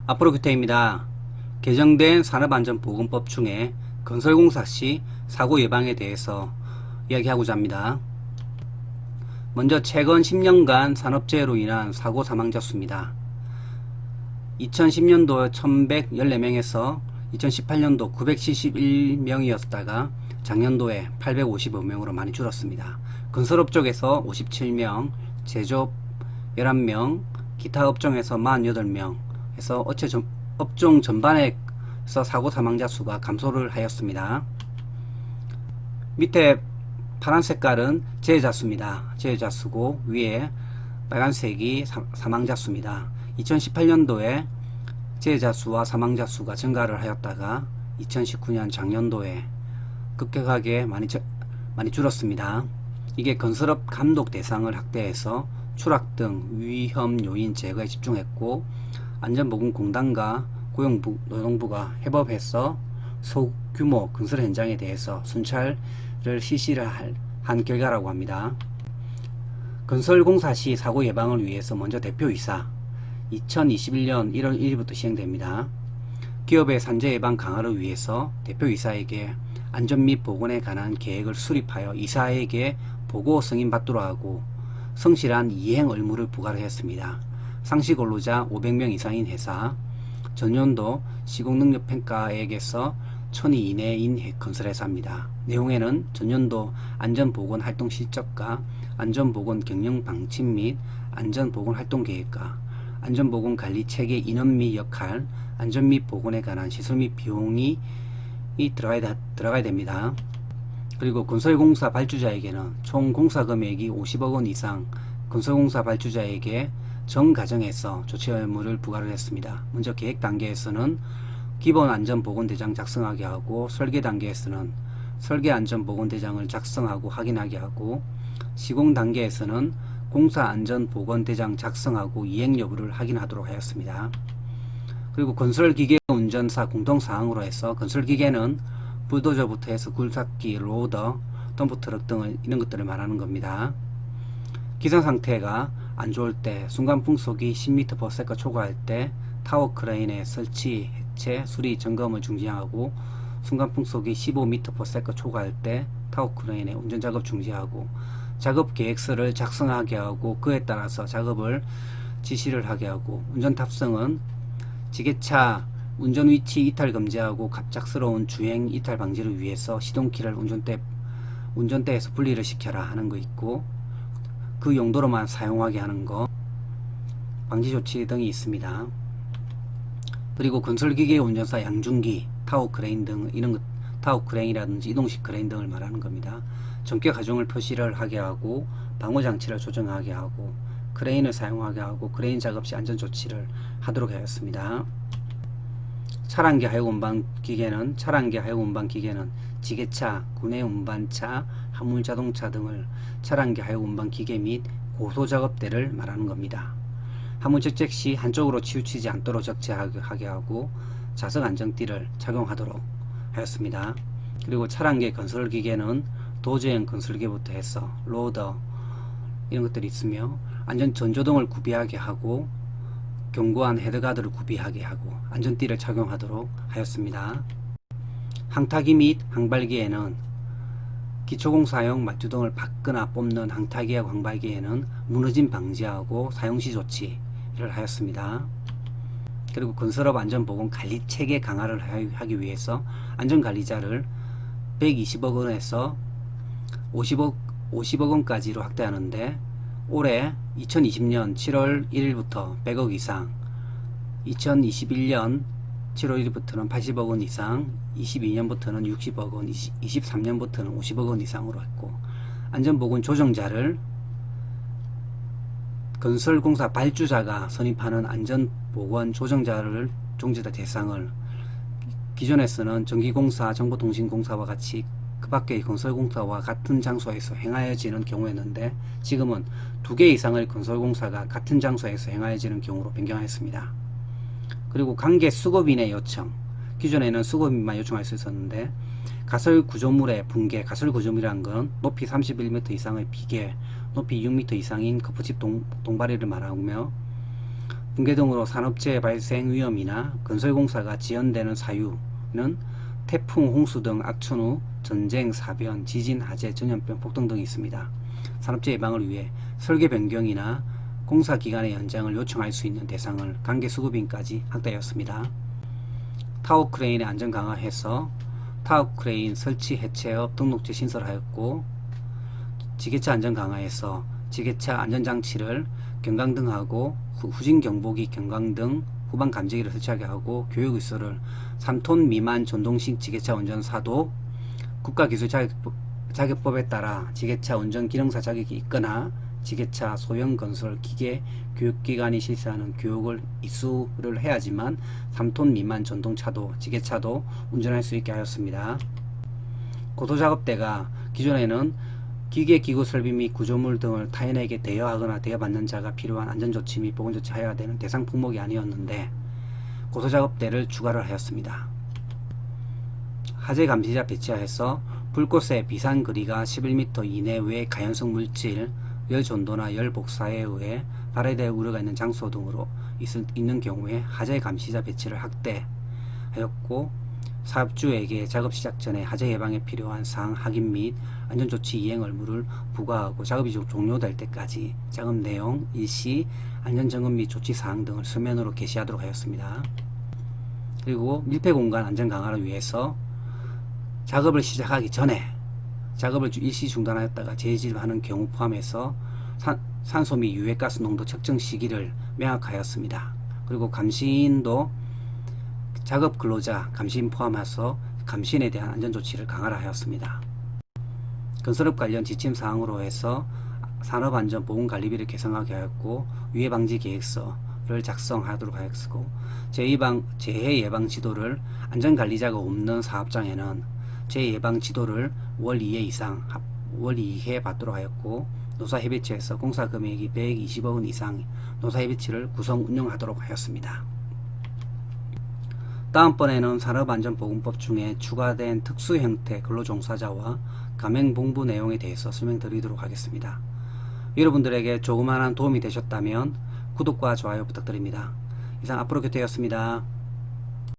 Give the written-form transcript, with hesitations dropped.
앞으로 규태입니다. 개정된 산업안전보건법 중에 건설공사 시 사고 예방에 대해서 이야기하고자 합니다. 먼저 최근 10년간 산업재해로 인한 사고 사망자 수입니다. 2010년도 1114명에서 2018년도 971명이었다가 작년도에 855명으로 많이 줄었습니다. 건설업 쪽에서 57명, 제조업 11명, 기타 업종에서 48명 해서 업종 전반에서 사고 사망자 수가 감소를 하였습니다. 밑에 파란 색깔은 재해자 수입니다. 재해자 수고 위에 빨간색이 사망자 수입니다. 2018년도에 재해자 수와 사망자 수가 증가를 하였다가 2019년 작년도에 급격하게 많이 줄었습니다. 이게 건설업 감독 대상을 확대해서 추락 등 위험 요인 제거에 집중했고, 안전보건공단과 고용노동부가 협업해서 소규모 건설 현장에 대해서 순찰을 실시를 한 결과라고 합니다. 건설공사 시 사고 예방을 위해서 먼저 대표이사 2021년 1월 1일부터 시행됩니다. 기업의 산재 예방 강화를 위해서 대표이사에게 안전 및 보건에 관한 계획을 수립하여 이사에게 보고 승인받도록 하고 성실한 이행 의무를 부과를 했습니다. 상시 근로자 500명 이상인 회사, 전년도 시공능력평가액에서 1000위 이내인 건설회사입니다. 내용에는 전년도 안전보건 활동 실적과 안전보건 경영 방침 및 안전보건 활동 계획과 안전보건 관리 체계 인원 및 역할, 안전 및 보건에 관한 시설 및 비용이 들어가야 됩니다. 그리고 건설공사 발주자에게는 총 공사 금액이 50억 원 이상 건설공사 발주자에게 전 과정에서 조치 의무를 부과를 했습니다. 먼저 계획 단계에서는 기본 안전보건대장 작성하게 하고, 설계 단계에서는 설계 안전보건대장을 작성하고 확인하게 하고, 시공 단계에서는 공사 안전보건대장 작성하고 이행 여부를 확인하도록 하였습니다. 그리고 건설기계 운전사 공통사항으로 해서 건설기계는 불도저부터 해서 굴삭기, 로더, 덤프트럭 등을 이런 것들을 말하는 겁니다. 기상 상태가 안 좋을 때, 순간 풍속이 10m/s 초과할 때 타워 크레인의 설치, 해체, 수리, 점검을 중지하고, 순간 풍속이 15m/s 초과할 때 타워 크레인의 운전 작업 중지하고, 작업 계획서를 작성하게 하고 그에 따라서 작업을 지시를 하게 하고, 운전 탑승은 지게차 운전 위치 이탈 금지하고 갑작스러운 주행 이탈 방지를 위해서 시동키를 운전대에서 분리를 시켜라 하는 거 있고, 그 용도로만 사용하게 하는 거, 방지 조치 등이 있습니다. 그리고 건설기계 운전사 양중기, 타워 크레인 등 이런 것, 타워 크레인이라든지 이동식 크레인 등을 말하는 겁니다. 전격 하중을 표시를 하게 하고, 방호 장치를 조정하게 하고, 크레인을 사용하게 하고, 크레인 작업 시 안전 조치를 하도록 하였습니다. 차량계 하역 운반 기계는 지게차, 군내 운반차, 화물 자동차 등을 차량계 하역 운반 기계 및 고소 작업대를 말하는 겁니다. 화물 적재 시 한쪽으로 치우치지 않도록 적재하게 하고, 자석 안전띠를 착용하도록 하였습니다. 그리고 차량계 건설 기계는 도저형 건설기부터 해서 로더 이런 것들이 있으며, 안전 전조등을 구비하게 하고, 견고한 헤드가드를 구비하게 하고 안전띠를 착용하도록 하였습니다. 항타기 및 항발기에는 기초공사용 맞주등을 받거나 뽑는 항타기하고 항발기에는 무너짐 방지하고 사용시 조치를 하였습니다. 그리고 건설업 안전보건 관리 체계 강화를 하기 위해서 안전관리자를 120억 원에서 50억 원까지로 확대하는데, 올해 2020년 7월 1일부터 100억 이상, 2021년 7월 1일부터는 80억 원 이상, 22년부터는 60억 원, 23년부터는 50억 원 이상으로 했고, 안전보건 조정자를 건설공사 발주자가 선임하는 안전보건 조정자를 종지자 대상을, 기존에서는 전기공사, 정보통신공사와 같이 그 밖의 건설공사와 같은 장소에서 행하여지는 경우였는데, 지금은 2개 이상의 건설공사가 같은 장소에서 행하여지는 경우로 변경하였습니다. 그리고 관계 수급인의 요청, 기존에는 수급인만 요청할 수 있었는데, 가설 구조물의 붕괴, 가설 구조물이란 건 높이 31m 이상의 비계, 높이 6m 이상인 거푸집 동바리를 말하며, 붕괴 등으로 산업재해 발생 위험이나 건설공사가 지연되는 사유는 태풍, 홍수 등 악천 후 전쟁, 사변, 지진, 화재, 전염병, 폭동 등이 있습니다. 산업재해 예방을 위해 설계 변경이나 공사 기간의 연장을 요청할 수 있는 대상을 관계 수급인까지 확대하였습니다. 타워 크레인의 안전 강화해서 타워 크레인 설치 해체업 등록제 신설하였고, 지게차 안전 강화해서 지게차 안전장치를 경광등하고 후진 경보기 경광등, 후방 감지기를 설치하게 하고, 교육시설을 3톤 미만 전동식 지게차 운전사도 국가기술자격법에 따라 지게차 운전 기능사 자격이 있거나 지게차 소형 건설 기계 교육기관이 실시하는 교육을 이수를 해야지만 3톤 미만 전동차도 지게차도 운전할 수 있게 하였습니다. 고소작업대가 기존에는 기계, 기구, 설비 및 구조물 등을 타인에게 대여하거나 대여받는 자가 필요한 안전조치 및 보건조치 하여야 되는 대상 품목이 아니었는데, 고소작업대를 추가를 하였습니다. 화재 감시자 배치하여서 불꽃의 비산 거리가 11m 이내외 가연성 물질, 열 전도나 열 복사에 의해 발해될 우려가 있는 장소 등으로 있는 경우에 화재 감시자 배치를 확대하였고, 사업주에게 작업 시작 전에 화재 예방에 필요한 사항 확인 및 안전조치 이행 의무를 부과하고, 작업이 종료될 때까지 작업 내용, 일시, 안전점검 및 조치 사항 등을 서면으로 게시하도록 하였습니다. 그리고 밀폐공간 안전 강화를 위해서 작업을 시작하기 전에 작업을 일시 중단하였다가 재지하는 경우 포함해서 산소 및 유해가스 농도 측정 시기를 명확하였습니다. 그리고 감시인도 작업 근로자 감시인 포함해서 감시인에 대한 안전조치를 강화를 하였습니다. 건설업 관련 지침사항으로 해서 산업안전보건관리비를 개선하게 하였고, 위해방지 계획서를 작성하도록 하였고, 재해 예방 지도를 안전관리자가 없는 사업장에는 재해 예방 지도를 월 2회 이해 받도록 하였고, 노사협의체에서 공사금액이 120억 원 이상 노사협의체를 구성 운영하도록 하였습니다. 다음번에는 산업안전보건법 중에 추가된 특수형태 근로종사자와 가맹본부 내용에 대해서 설명드리도록 하겠습니다. 여러분들에게 조그마한 도움이 되셨다면 구독과 좋아요 부탁드립니다. 이상 앞으로 교태였습니다.